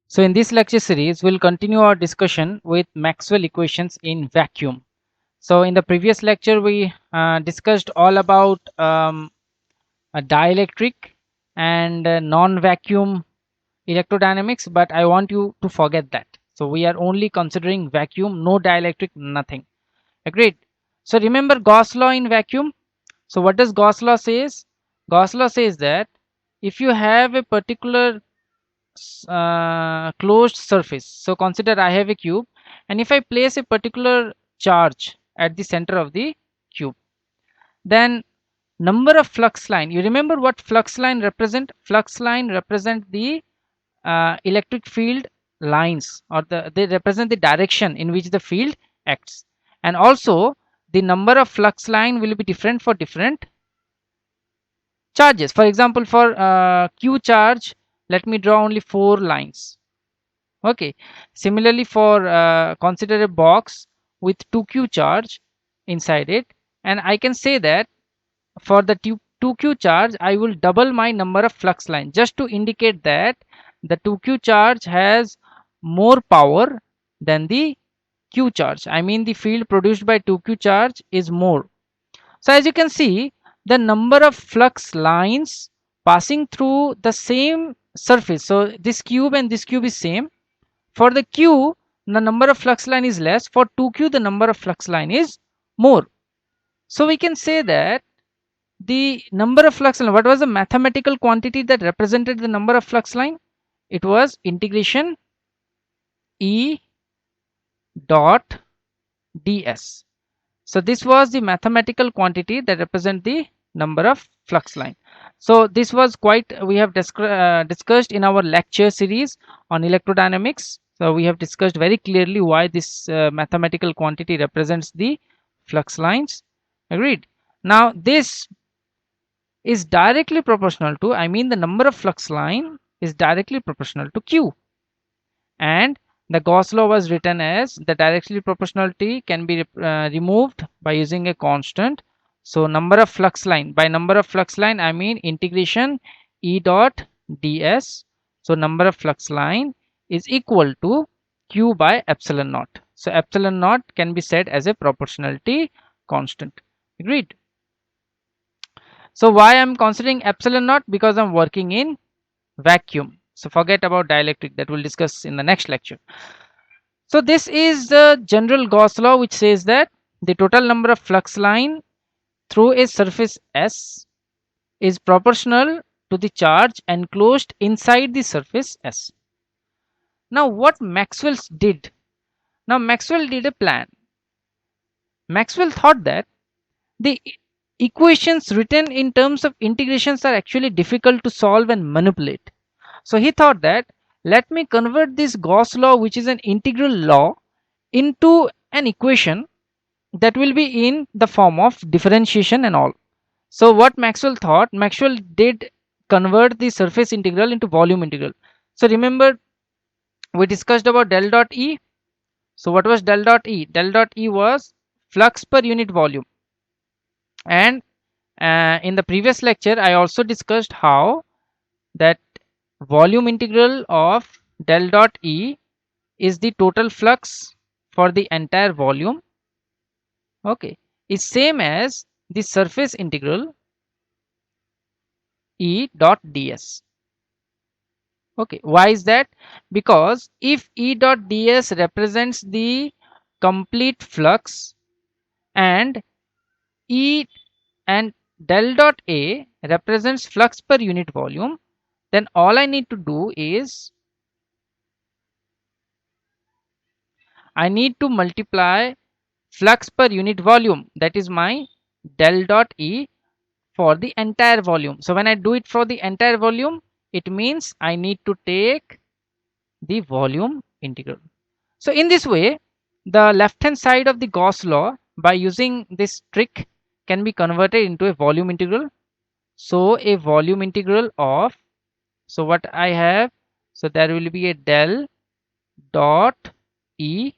So in this lecture series, we'll continue our discussion with Maxwell equations in vacuum. So in the previous lecture, we discussed all about a dielectric and non-vacuum electrodynamics, but I want you to forget that. So we are only considering vacuum, no dielectric, nothing. Agreed? So remember Gauss law in vacuum. So what does Gauss law says? Gauss law says that if you have a particular closed surface, so consider I have a cube, and if I place a particular charge at the center of the cube, then number of flux line, you remember what flux line represent? Flux line represent the electric field lines, or they represent the direction in which the field acts, and also the number of flux line will be different for different charges. For example, for q charge, let me draw only 4 lines. Okay, similarly for consider a box with 2q charge inside it, and I can say that for the 2q charge I will double my number of flux line, just to indicate that the 2q charge has more power than the q charge. I mean the field produced by 2q charge is more. So as you can see, the number of flux lines passing through the same surface, so this cube and this cube is same. For the q, the number of flux line is less. For 2q, the number of flux line is more. So we can say that the number of flux line, what was the mathematical quantity that represented the number of flux line? It was integration E dot ds. So this was the mathematical quantity that represent the number of flux line. So this was quite, we have discussed in our lecture series on electrodynamics. So we have discussed very clearly why this mathematical quantity represents the flux lines. Agreed? Now this is directly proportional to, I mean the number of flux line is directly proportional to Q, and the Gauss law was written as the directly proportionality can be removed by using a constant. So number of flux line, by number of flux line I mean integration E dot ds. So number of flux line is equal to Q by epsilon naught. So epsilon naught can be said as a proportionality constant. Agreed? So why I'm considering epsilon naught? Because I'm working in vacuum. So forget about dielectric, that we'll discuss in the next lecture. So this is the general Gauss law, which says that the total number of flux line through a surface S is proportional to the charge enclosed inside the surface S. Now what Maxwell did? Now Maxwell did a plan. Maxwell thought that the equations written in terms of integrations are actually difficult to solve and manipulate. So he thought that let me convert this Gauss law, which is an integral law, into an equation that will be in the form of differentiation and all. So what Maxwell thought, Maxwell did convert the surface integral into volume integral. So remember we discussed about del dot E. So what was del dot E? Del dot E was flux per unit volume. And in the previous lecture I also discussed how that volume integral of del dot E is the total flux for the entire volume. Okay, is same as the surface integral E dot ds. Okay, why is that? Because if E dot ds represents the complete flux and E and del dot A represents flux per unit volume, then all I need to do is I need to multiply flux per unit volume, that is my del dot E, for the entire volume. So when I do it for the entire volume, it means I need to take the volume integral. So in this way, the left hand side of the Gauss law, by using this trick, can be converted into a volume integral. So a volume integral of, so what I have, so there will be a del dot E.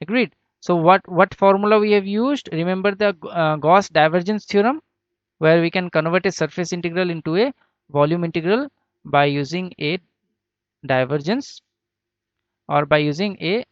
Agreed? So what formula we have used? Remember the Gauss divergence theorem, where we can convert a surface integral into a volume integral by using a divergence or by using a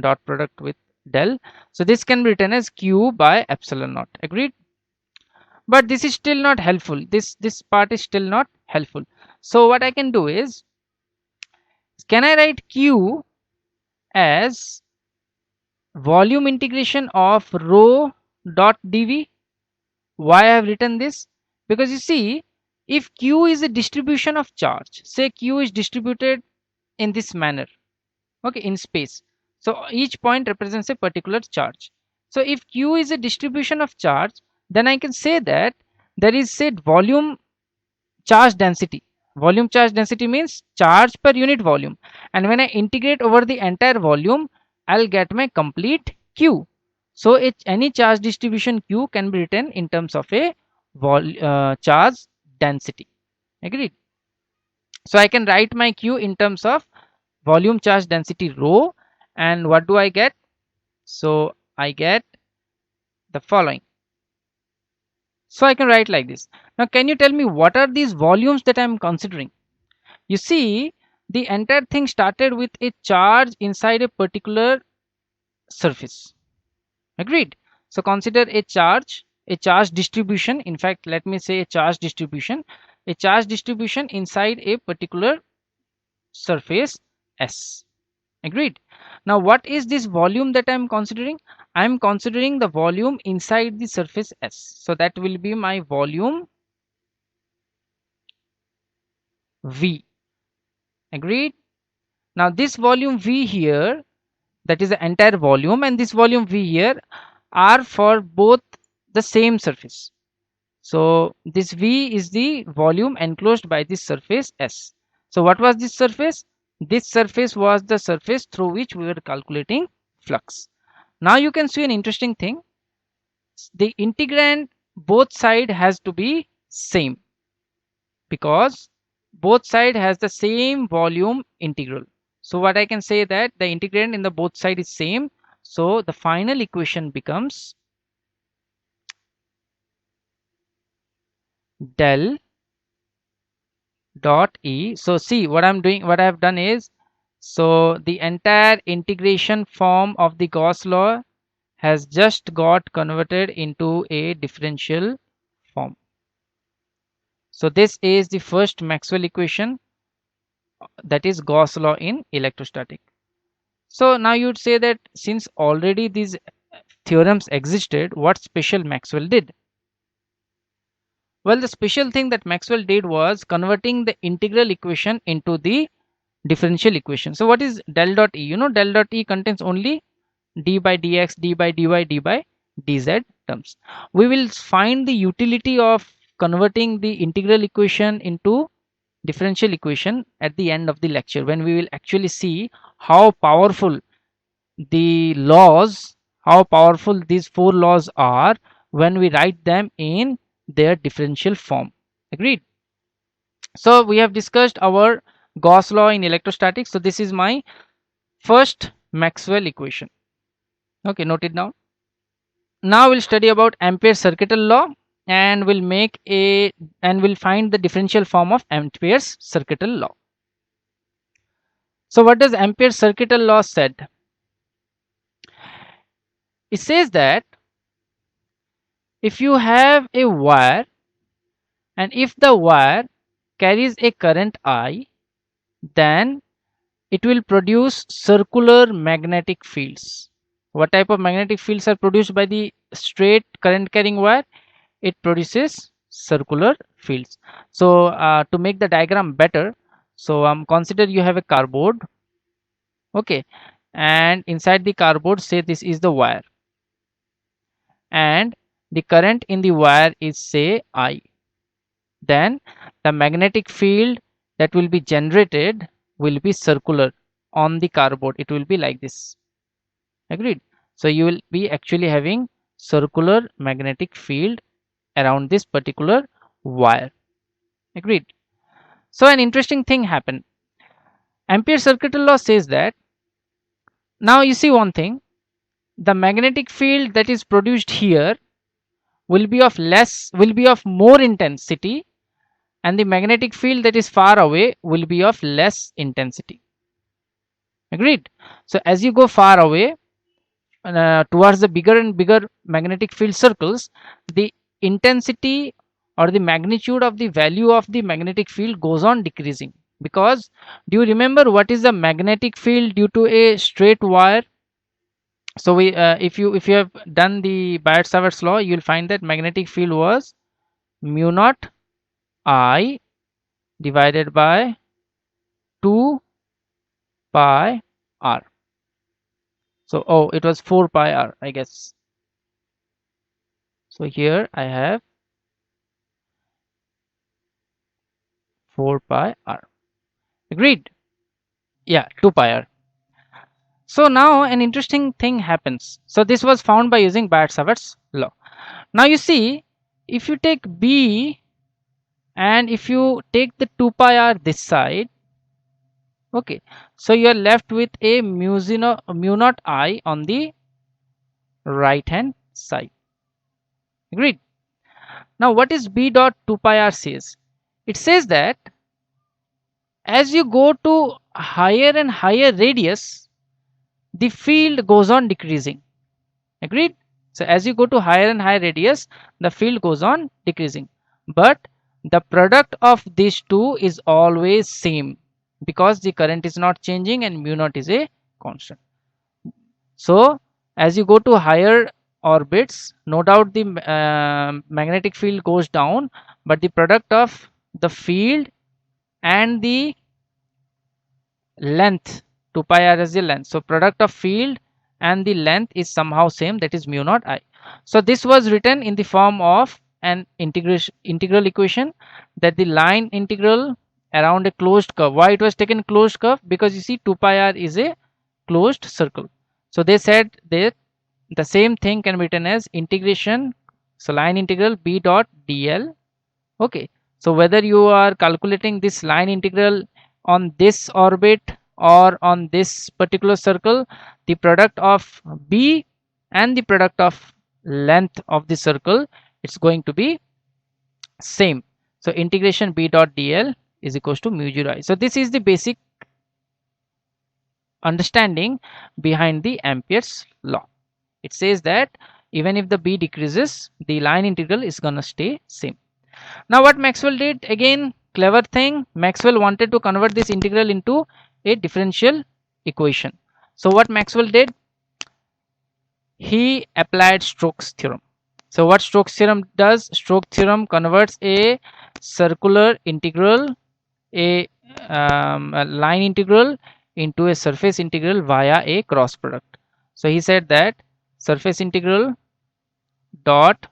dot product with del. So this can be written as q by epsilon naught. Agreed? But this is still not helpful. This part is still not helpful. So what I can do is, can I write q as volume integration of rho dot dv? Why I have written this? Because you see, if q is a distribution of charge, say q is distributed in this manner, okay, in space, so each point represents a particular charge. So if q is a distribution of charge, then I can say that there is, say, volume charge density. Volume charge density means charge per unit volume, and when I integrate over the entire volume, I'll get my complete q. So any charge distribution q can be written in terms of a charge density. Agreed? So I can write my q in terms of volume charge density rho, and what do I get? So I get the following. So I can write like this. Now can you tell me what are these volumes that I am considering? You see, the entire thing started with a charge inside a particular surface. Agreed? So consider a charge distribution. In fact, let me say a charge distribution inside a particular surface S. Agreed? Now what is this volume that I am considering? I am considering the volume inside the surface S. So that will be my volume V. Agreed? Now this volume V here, that is the entire volume, and this volume V here are for both the same surface. So this V is the volume enclosed by this surface S. So what was this surface? This surface was the surface through which we were calculating flux. Now you can see an interesting thing. The integrand both side has to be same, because both side has the same volume integral. So what I can say that the integrand in the both side is same. So the final equation becomes del dot E. So see what I'm doing, what I have done is, so the entire integration form of the Gauss law has just got converted into a differential form. So this is the first Maxwell equation, that is Gauss law in electrostatic. So now you'd say that since already these theorems existed, what special Maxwell did? Well, the special thing that Maxwell did was converting the integral equation into the differential equation. So what is del dot E? You know, del dot E contains only d by dx, d by dy, d by dz terms. We will find the utility of converting the integral equation into differential equation at the end of the lecture, when we will actually see how powerful the laws, how powerful these four laws are when we write them in their differential form. Agreed? So we have discussed our Gauss law in electrostatics. So this is my first Maxwell equation. Okay, note it down. Now we'll study about Ampere Circuit Law, and we'll find the differential form of Ampere's Circuit Law. So what does Ampere Circuit Law said? It says that if you have a wire, and if the wire carries a current I, then it will produce circular magnetic fields. What type of magnetic fields are produced by the straight current carrying wire? It produces circular fields. So to make the diagram better, so consider you have a cardboard, okay, and inside the cardboard, say this is the wire, and the current in the wire is, say, I. Then the magnetic field that will be generated will be circular on the cardboard. It will be like this. Agreed? So you will be actually having circular magnetic field around this particular wire. Agreed? So an interesting thing happened. Ampere Circuit Law says that, now you see one thing, the magnetic field that is produced here will be of more intensity, and the magnetic field that is far away will be of less intensity. Agreed? So as you go far away towards the bigger and bigger magnetic field circles, the intensity or the magnitude of the value of the magnetic field goes on decreasing. Because do you remember what is the magnetic field due to a straight wire? So we if you have done the Biot-Savart's law, you will find that magnetic field was mu naught I divided by 2 pi r. So it was 4 pi r, I guess. So here I have 4 pi r. Agreed? Yeah, 2 pi r. So now an interesting thing happens. So this was found by using Biot-Savart's law. Now you see, if you take B and if you take the 2 pi r this side, okay, so you are left with a mu naught I on the right hand side. Agreed? Now what is B dot 2 pi r says? It says that as you go to higher and higher radius, the field goes on decreasing. Agreed? So as you go to higher and higher radius, the field goes on decreasing. But the product of these two is always same, because the current is not changing and mu naught is a constant. So as you go to higher orbits, no doubt the magnetic field goes down, but the product of the field and the length, 2 pi r is the length, so product of field and the length is somehow same, that is mu naught I. So this was written in the form of an integral equation, that the line integral around a closed curve. Why it was taken closed curve? Because you see 2 pi r is a closed circle. So they said that the same thing can be written as integration, so line integral B dot dl. Okay, so whether you are calculating this line integral on this orbit or on this particular circle, the product of B and the product of length of the circle, it's going to be same. So integration B dot dl is equals to mu 0 I. So this is the basic understanding behind the Ampere's law. It says that even if the B decreases, the line integral is gonna stay same. Now what Maxwell did, again clever thing, Maxwell wanted to convert this integral into a differential equation. So what Maxwell did, he applied Stokes theorem. So what Stokes theorem does, Stokes theorem converts a circular integral, a line integral into a surface integral via a cross product. So he said that surface integral dot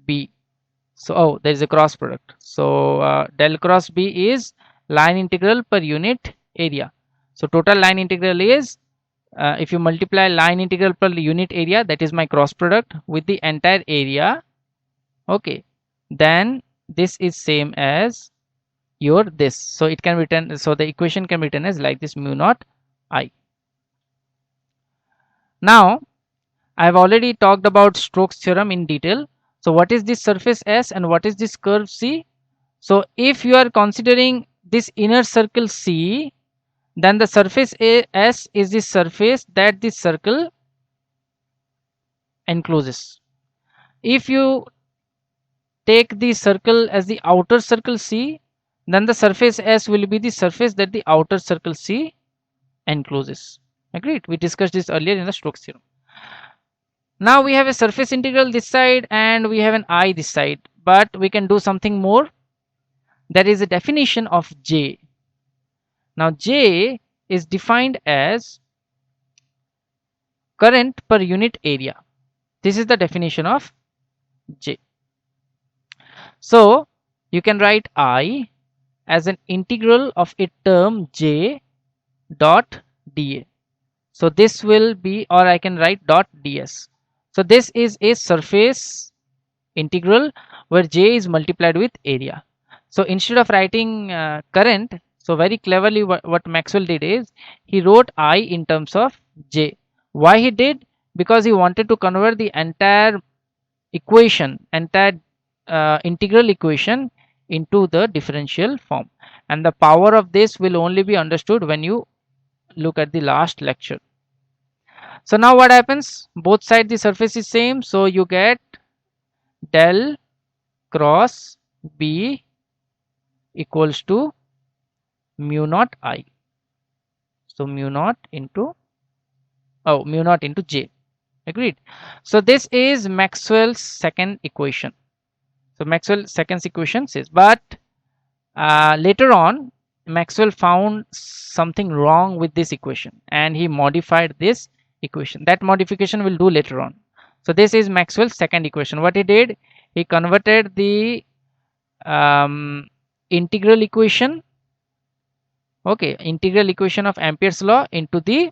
B, so there is a cross product, so del cross B is line integral per unit area. So total line integral is if you multiply line integral per unit area, that is my cross product, with the entire area, okay, then this is same as your this. So it can be written, so the equation can be written as like this, mu naught I. Now I have already talked about Stokes theorem in detail. So what is this surface S and what is this curve C? So if you are considering this inner circle C, then the surface S is the surface that this circle encloses. If you take the circle as the outer circle C, then the surface S will be the surface that the outer circle C encloses. Agreed? We discussed this earlier in the Stokes theorem. Now we have a surface integral this side and we have an I this side, but we can do something more. There is a definition of J. Now J is defined as current per unit area. This is the definition of J. So you can write I as an integral of a term J dot dA. So this will be, or I can write dot ds. So this is a surface integral where J is multiplied with area. So instead of writing current, so very cleverly what Maxwell did is he wrote I in terms of J. Why he did? Because he wanted to convert the entire equation, entire integral equation into the differential form, and the power of this will only be understood when you look at the last lecture. So now what happens, both sides the surface is same, so you get del cross B equals to mu naught I. So mu naught into J. Agreed. So this is Maxwell's second equation. So Maxwell's second equation says, but later on Maxwell found something wrong with this equation and he modified this equation. That modification we'll do later on. So this is Maxwell's second equation. What he did, he converted the integral equation, integral equation of Ampere's law into the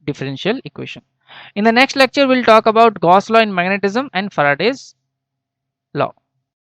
differential equation. In the next lecture we'll talk about Gauss law in magnetism and Faraday's law.